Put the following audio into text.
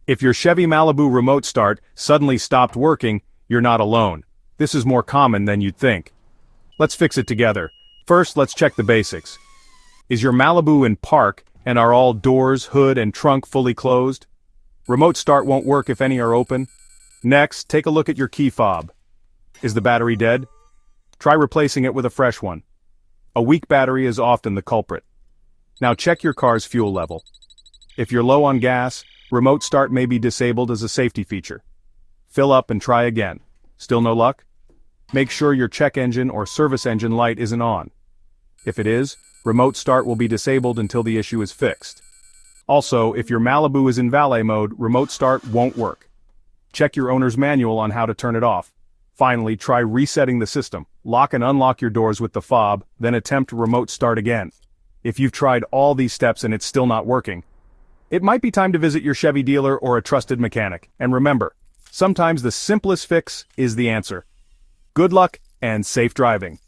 If your Chevy Malibu remote start suddenly stopped working, you're not alone. This is more common than you'd think. Let's fix it together. First, let's check the basics. Is your Malibu in park, and are all doors, hood, and trunk fully closed? Remote start won't work if any are open. Next, take a look at your key fob. Is the battery dead? Try replacing it with a fresh one. A weak battery is often the culprit. Now check your car's fuel level. If you're low on gas, remote start may be disabled as a safety feature. Fill up and try again. Still no luck? Make sure your check engine or service engine light isn't on. If it is, remote start will be disabled until the issue is fixed. Also, if your Malibu is in valet mode, remote start won't work. Check your owner's manual on how to turn it off. Finally, try resetting the system. Lock and unlock your doors with the fob, then attempt remote start again. If you've tried all these steps and it's still not working, it might be time to visit your Chevy dealer or a trusted mechanic. And remember, sometimes the simplest fix is the answer. Good luck and safe driving.